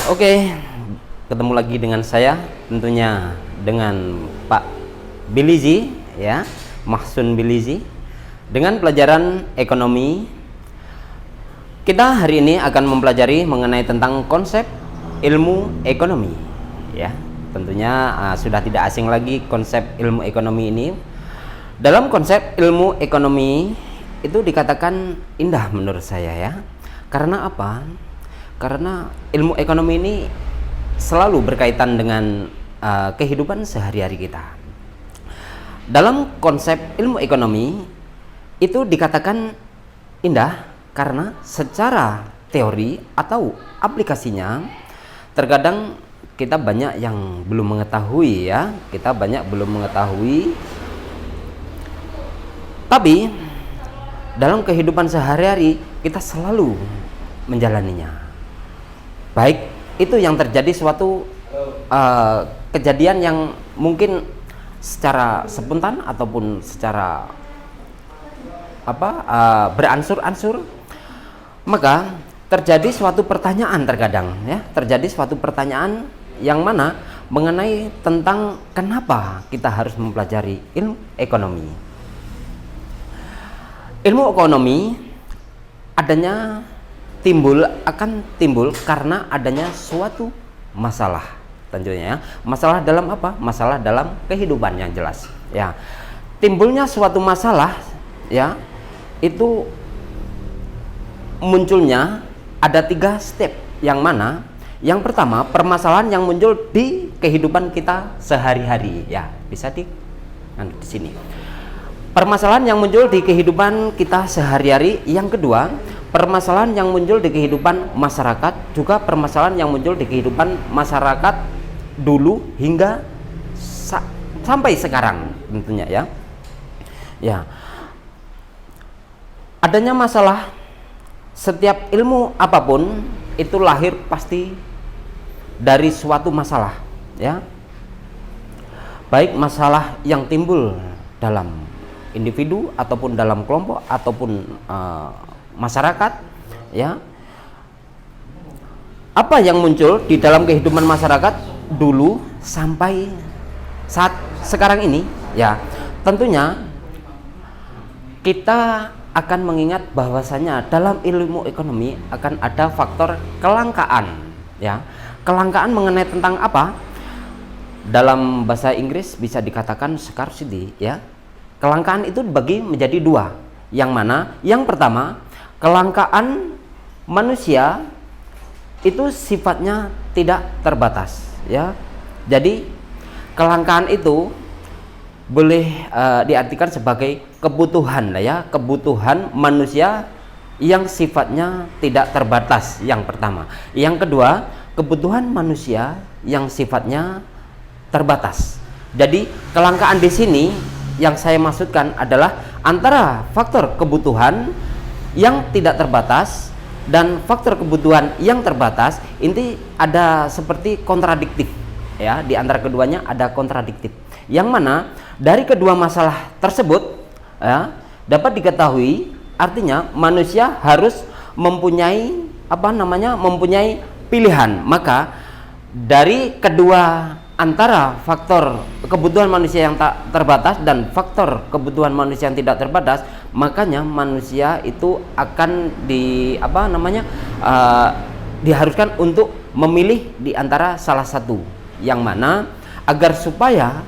Oke, ketemu lagi dengan saya, tentunya dengan Pak Bilizi, ya, Mahsun Bilizi, dengan pelajaran ekonomi. Kita hari ini akan mempelajari mengenai tentang konsep ilmu ekonomi, ya. Tentunya sudah tidak asing lagi konsep ilmu ekonomi ini. Dalam konsep ilmu ekonomi itu dikatakan indah menurut saya, ya. Karena apa? Karena ilmu ekonomi ini selalu berkaitan dengan kehidupan sehari-hari kita. Dalam konsep ilmu ekonomi itu dikatakan indah karena secara teori atau aplikasinya terkadang kita banyak yang belum mengetahui, ya. Kita banyak belum mengetahui. Tapi dalam kehidupan sehari-hari kita selalu menjalaninya. Baik itu yang terjadi suatu kejadian yang mungkin secara spontan ataupun secara beransur-ansur, maka terjadi suatu pertanyaan terkadang, ya, terjadi suatu pertanyaan yang mana mengenai tentang kenapa kita harus mempelajari ilmu ekonomi. Ilmu ekonomi akan timbul karena adanya suatu masalah, tentunya, ya. Masalah dalam apa? Masalah dalam kehidupan yang jelas, ya. Timbulnya suatu masalah, ya, itu munculnya ada 3 step, yang mana yang pertama permasalahan yang muncul di kehidupan kita sehari-hari, ya. Bisa di sini. Permasalahan yang muncul di kehidupan kita sehari-hari. Yang kedua, permasalahan yang muncul di kehidupan masyarakat, juga permasalahan yang muncul di kehidupan masyarakat dulu hingga sampai sekarang, tentunya, ya. Ya. Adanya masalah, setiap ilmu apapun itu lahir pasti dari suatu masalah, ya. Baik masalah yang timbul dalam individu ataupun dalam kelompok ataupun masyarakat, ya. Apa yang muncul di dalam kehidupan masyarakat dulu sampai saat sekarang ini, ya. Tentunya kita akan mengingat bahwasanya dalam ilmu ekonomi akan ada faktor kelangkaan, ya. Kelangkaan mengenai tentang apa? Dalam bahasa Inggris bisa dikatakan scarcity, ya. Kelangkaan itu dibagi menjadi 2, yang mana yang pertama, kelangkaan manusia itu sifatnya tidak terbatas, ya. Jadi kelangkaan itu boleh diartikan sebagai kebutuhan, ya, kebutuhan manusia yang sifatnya tidak terbatas, yang pertama. Yang kedua, kebutuhan manusia yang sifatnya terbatas. Jadi kelangkaan di sini yang saya maksudkan adalah antara faktor kebutuhan yang tidak terbatas dan faktor kebutuhan yang terbatas. Ini ada seperti kontradiktif, ya. Di antara keduanya ada kontradiktif, yang mana dari kedua masalah tersebut, ya, dapat diketahui artinya manusia harus mempunyai mempunyai pilihan. Maka dari kedua antara faktor kebutuhan manusia yang tak terbatas dan faktor kebutuhan manusia yang tidak terbatas, makanya manusia itu akan diharuskan untuk memilih di antara salah satu, yang mana agar supaya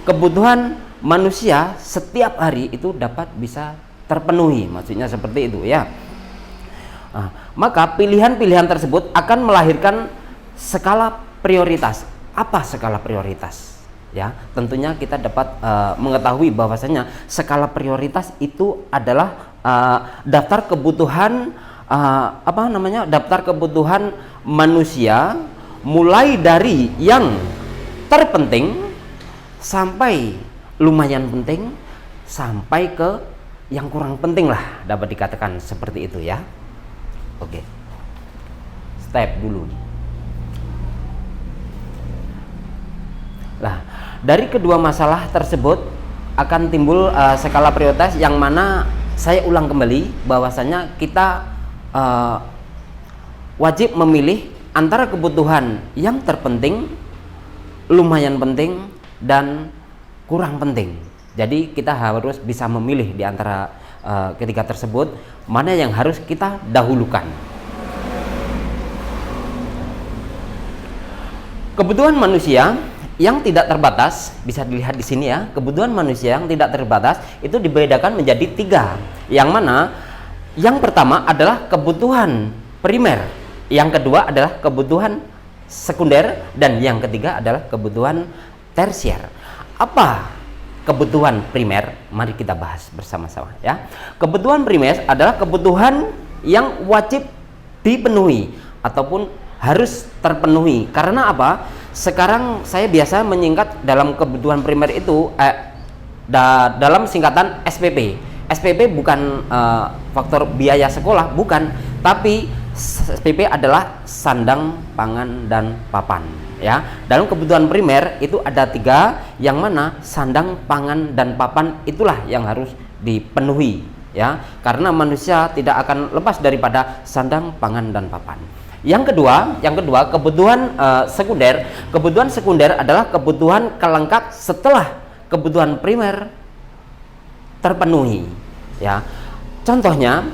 kebutuhan manusia setiap hari itu dapat bisa terpenuhi, maksudnya seperti itu, ya. Maka pilihan-pilihan tersebut akan melahirkan skala prioritas. Apa skala prioritas? Ya, tentunya kita dapat mengetahui bahwasanya skala prioritas itu adalah daftar kebutuhan daftar kebutuhan manusia, mulai dari yang terpenting sampai lumayan penting sampai ke yang kurang penting lah, dapat dikatakan seperti itu, ya. Oke. Step dulu. Nah, dari kedua masalah tersebut akan timbul skala prioritas, yang mana saya ulang kembali bahwasanya kita wajib memilih antara kebutuhan yang terpenting, lumayan penting, dan kurang penting. Jadi kita harus bisa memilih di antara ketiga tersebut mana yang harus kita dahulukan. Kebutuhan manusia yang tidak terbatas bisa dilihat di sini ya. Kebutuhan manusia yang tidak terbatas itu dibedakan menjadi 3. Yang mana yang pertama adalah kebutuhan primer, yang kedua adalah kebutuhan sekunder, dan yang ketiga adalah kebutuhan tersier. Apa kebutuhan primer? Mari kita bahas bersama-sama ya. Kebutuhan primer adalah kebutuhan yang wajib dipenuhi ataupun harus terpenuhi. Karena apa? Sekarang saya biasa menyingkat dalam kebutuhan primer itu dalam singkatan SPP. SPP bukan faktor biaya sekolah, bukan, tapi SPP adalah sandang, pangan, dan papan ya. Dalam kebutuhan primer itu ada 3, yang mana sandang, pangan, dan papan itulah yang harus dipenuhi ya, karena manusia tidak akan lepas daripada sandang, pangan, dan papan. Yang kedua, kebutuhan sekunder. Kebutuhan sekunder adalah kebutuhan pelengkap setelah kebutuhan primer terpenuhi ya. Contohnya,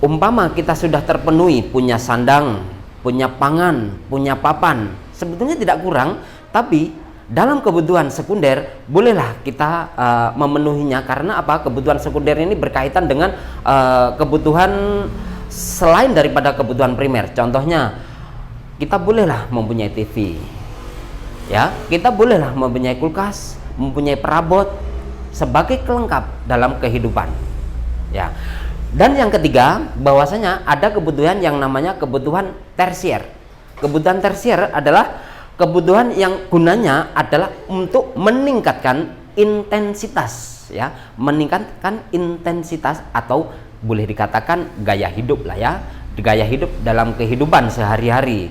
umpama kita sudah terpenuhi, punya sandang, punya pangan, punya papan, sebetulnya tidak kurang, tapi dalam kebutuhan sekunder bolehlah kita memenuhinya. Karena apa? Kebutuhan sekunder ini berkaitan dengan kebutuhan selain daripada kebutuhan primer. Contohnya, kita bolehlah mempunyai TV ya, kita bolehlah mempunyai kulkas, mempunyai perabot sebagai pelengkap dalam kehidupan ya. Dan yang ketiga, bahwasanya ada kebutuhan yang namanya kebutuhan tersier. Kebutuhan tersier adalah kebutuhan yang gunanya adalah untuk meningkatkan intensitas ya, meningkatkan intensitas atau boleh dikatakan gaya hidup lah ya, gaya hidup dalam kehidupan sehari-hari.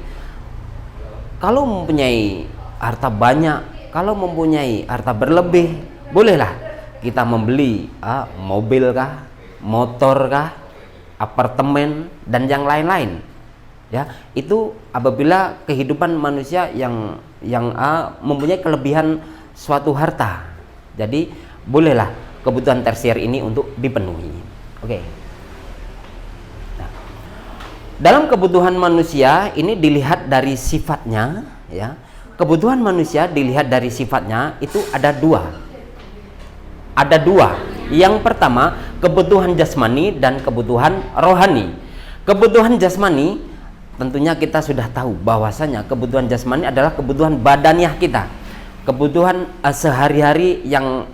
Kalau mempunyai harta banyak, kalau mempunyai harta berlebih, bolehlah kita membeli mobil kah, motor kah, apartemen, dan yang lain-lain ya. Itu apabila kehidupan manusia yang mempunyai kelebihan suatu harta. Jadi bolehlah kebutuhan tersier ini untuk dipenuhi. Oke. Nah, dalam kebutuhan manusia ini dilihat dari sifatnya ya. Kebutuhan manusia dilihat dari sifatnya itu ada 2. Ada 2. Yang pertama, kebutuhan jasmani dan kebutuhan rohani. Kebutuhan jasmani tentunya kita sudah tahu bahwasanya kebutuhan jasmani adalah kebutuhan badaniah kita. Kebutuhan sehari-hari yang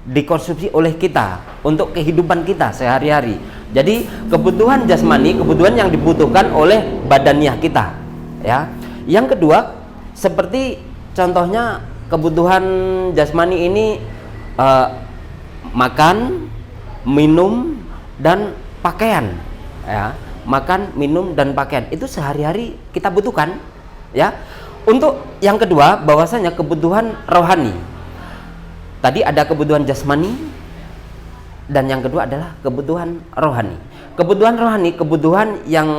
dikonsumsi oleh kita untuk kehidupan kita sehari-hari. Jadi kebutuhan jasmani, kebutuhan yang dibutuhkan oleh badaniah kita ya. Yang kedua, seperti contohnya kebutuhan jasmani ini makan, minum, dan pakaian ya. Makan, minum, dan pakaian itu sehari-hari kita butuhkan ya. Untuk yang kedua, bahwasanya kebutuhan rohani. Tadi ada kebutuhan jasmani, dan yang kedua adalah kebutuhan rohani. Kebutuhan rohani, kebutuhan yang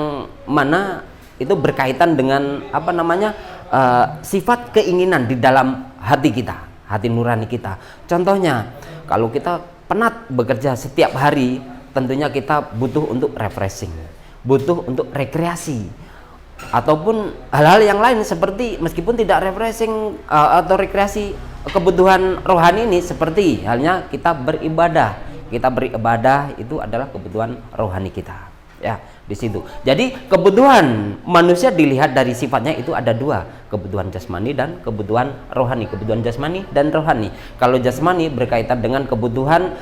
mana itu berkaitan dengan sifat keinginan di dalam hati kita, hati nurani kita. Contohnya, kalau kita penat bekerja setiap hari, tentunya kita butuh untuk refreshing, butuh untuk rekreasi, ataupun hal-hal yang lain seperti meskipun tidak refreshing atau rekreasi. Kebutuhan rohani ini seperti halnya kita beribadah. Kita beribadah itu adalah kebutuhan rohani kita ya, di situ. Jadi kebutuhan manusia dilihat dari sifatnya itu ada 2, kebutuhan jasmani dan kebutuhan rohani. Kebutuhan jasmani dan rohani. Kalau jasmani berkaitan dengan kebutuhan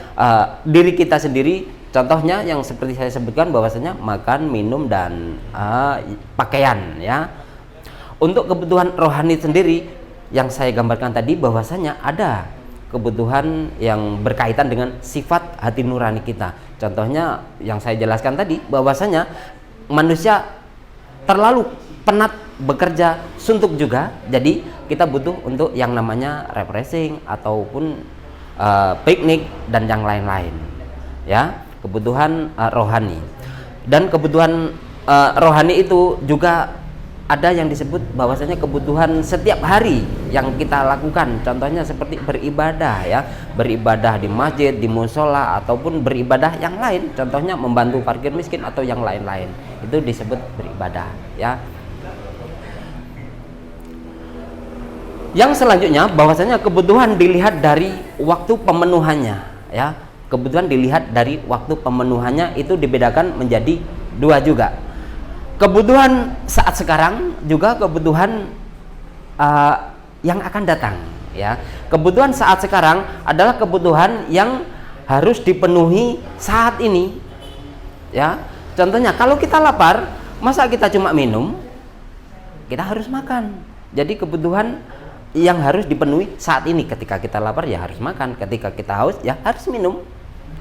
diri kita sendiri, contohnya yang seperti saya sebutkan bahwasanya makan, minum, dan pakaian ya. Untuk kebutuhan rohani sendiri yang saya gambarkan tadi, bahwasanya ada kebutuhan yang berkaitan dengan sifat hati nurani kita. Contohnya yang saya jelaskan tadi, bahwasanya manusia terlalu penat bekerja, suntuk juga, jadi kita butuh untuk yang namanya refreshing ataupun piknik dan yang lain-lain ya. Kebutuhan rohani. Dan kebutuhan rohani itu juga ada yang disebut bahwasanya kebutuhan setiap hari yang kita lakukan, contohnya seperti beribadah ya, beribadah di masjid, di musola, ataupun beribadah yang lain, contohnya membantu fakir miskin atau yang lain-lain, itu disebut beribadah ya. Yang selanjutnya bahwasanya kebutuhan dilihat dari waktu pemenuhannya ya. Kebutuhan dilihat dari waktu pemenuhannya itu dibedakan menjadi dua juga. Kebutuhan saat sekarang juga kebutuhan yang akan datang ya. Kebutuhan saat sekarang adalah kebutuhan yang harus dipenuhi saat ini ya. Contohnya kalau kita lapar, masa kita cuma minum? Kita harus makan. Jadi kebutuhan yang harus dipenuhi saat ini, ketika kita lapar ya harus makan, ketika kita haus ya harus minum.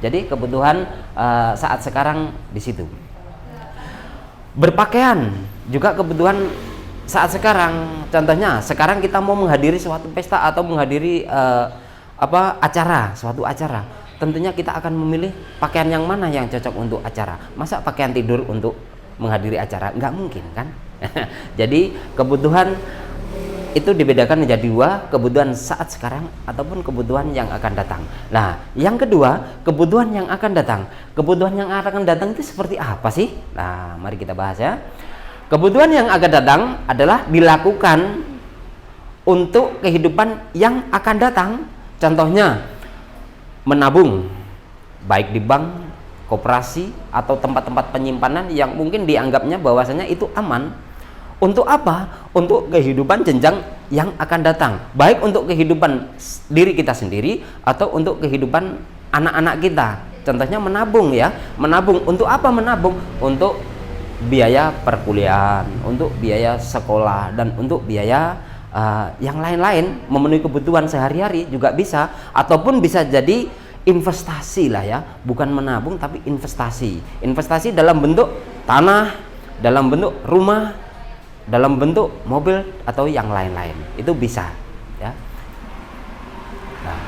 Jadi kebutuhan saat sekarang di situ. Berpakaian juga kebutuhan saat sekarang. Contohnya sekarang kita mau menghadiri suatu pesta atau menghadiri acara, suatu acara. Tentunya kita akan memilih pakaian yang mana yang cocok untuk acara. Masa pakaian tidur untuk menghadiri acara? Nggak mungkin kan? Jadi kebutuhan itu dibedakan menjadi dua, kebutuhan saat sekarang ataupun kebutuhan yang akan datang. Nah, yang kedua, kebutuhan yang akan datang. Kebutuhan yang akan datang itu seperti apa sih? Nah, mari kita bahas ya. Kebutuhan yang akan datang adalah dilakukan untuk kehidupan yang akan datang. Contohnya, menabung, baik di bank, koperasi, atau tempat-tempat penyimpanan yang mungkin dianggapnya bahwasanya itu aman. Untuk apa? Untuk kehidupan jenjang yang akan datang, baik untuk kehidupan diri kita sendiri atau untuk kehidupan anak-anak kita. Contohnya menabung ya. Menabung untuk apa? Menabung untuk biaya perkuliahan, untuk biaya sekolah, dan untuk biaya yang lain-lain, memenuhi kebutuhan sehari-hari juga bisa, ataupun bisa jadi investasi lah ya, bukan menabung tapi investasi. Investasi dalam bentuk tanah, dalam bentuk rumah, dalam bentuk mobil atau yang lain-lain, itu bisa ya. Nah,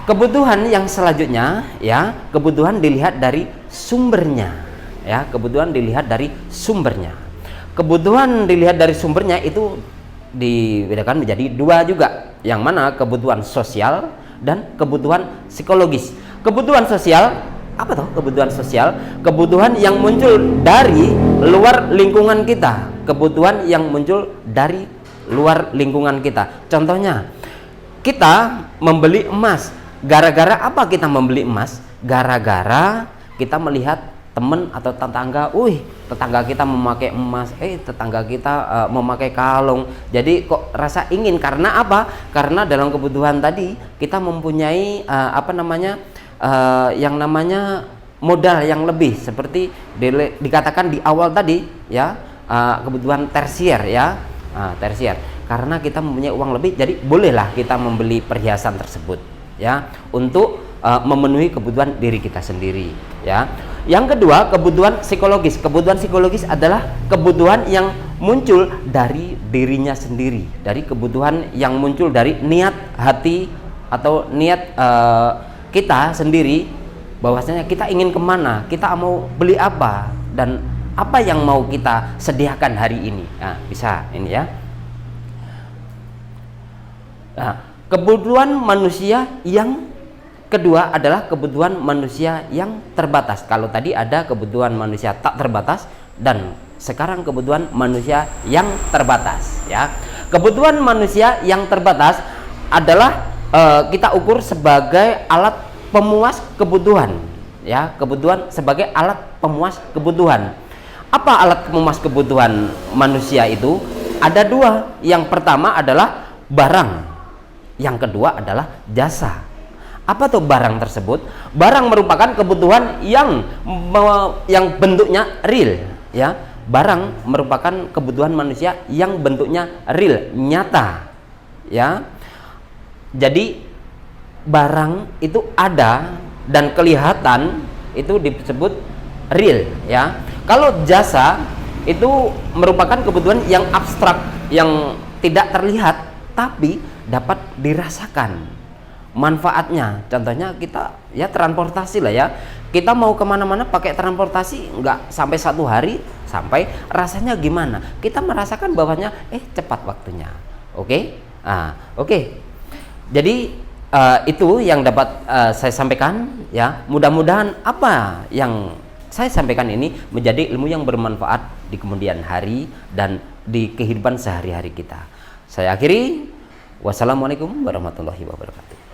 kebutuhan yang selanjutnya ya, kebutuhan dilihat dari sumbernya ya, kebutuhan dilihat dari sumbernya. Kebutuhan dilihat dari sumbernya itu dibedakan menjadi dua juga, yang mana kebutuhan sosial dan kebutuhan psikologis. Kebutuhan sosial apa toh? Kebutuhan sosial, kebutuhan yang muncul dari luar lingkungan kita, kebutuhan yang muncul dari luar lingkungan kita. Contohnya, kita membeli emas. Gara-gara apa kita membeli emas? Gara-gara kita melihat teman atau tetangga, tetangga kita memakai emas, tetangga kita memakai kalung. Jadi kok rasa ingin, karena apa? Karena dalam kebutuhan tadi kita mempunyai yang namanya modal yang lebih, seperti dikatakan di awal tadi ya, kebutuhan tersier ya, tersier. Karena kita mempunyai uang lebih, jadi bolehlah kita membeli perhiasan tersebut ya, untuk memenuhi kebutuhan diri kita sendiri ya. Yang kedua, kebutuhan psikologis. Kebutuhan psikologis adalah kebutuhan yang muncul dari dirinya sendiri, dari kebutuhan yang muncul dari niat hati atau niat kita sendiri, bahwasanya kita ingin kemana, kita mau beli apa, dan apa yang mau kita sediakan hari ini. Nah, bisa ini ya. Nah, kebutuhan manusia yang kedua adalah kebutuhan manusia yang terbatas. Kalau tadi ada kebutuhan manusia tak terbatas, dan sekarang kebutuhan manusia yang terbatas ya. Kebutuhan manusia yang terbatas adalah kita ukur sebagai alat pemuas kebutuhan ya, kebutuhan sebagai alat pemuas kebutuhan. Apa alat pemuas kebutuhan manusia itu? Ada dua. Yang pertama adalah barang, yang kedua adalah jasa. Apa tuh barang tersebut? Barang merupakan kebutuhan yang bentuknya real ya. Barang merupakan kebutuhan manusia yang bentuknya real, nyata ya. Jadi barang itu ada dan kelihatan, itu disebut real ya. Kalau jasa itu merupakan kebutuhan yang abstrak, yang tidak terlihat tapi dapat dirasakan manfaatnya. Contohnya kita ya transportasi lah ya, kita mau kemana-mana pakai transportasi, nggak sampai 1 hari sampai rasanya gimana? Kita merasakan bahwanya cepat waktunya. Oke? Oke. Jadi itu yang dapat saya sampaikan ya. Mudah-mudahan apa yang saya sampaikan ini menjadi ilmu yang bermanfaat di kemudian hari dan di kehidupan sehari-hari kita. Saya akhiri. Wassalamualaikum warahmatullahi wabarakatuh.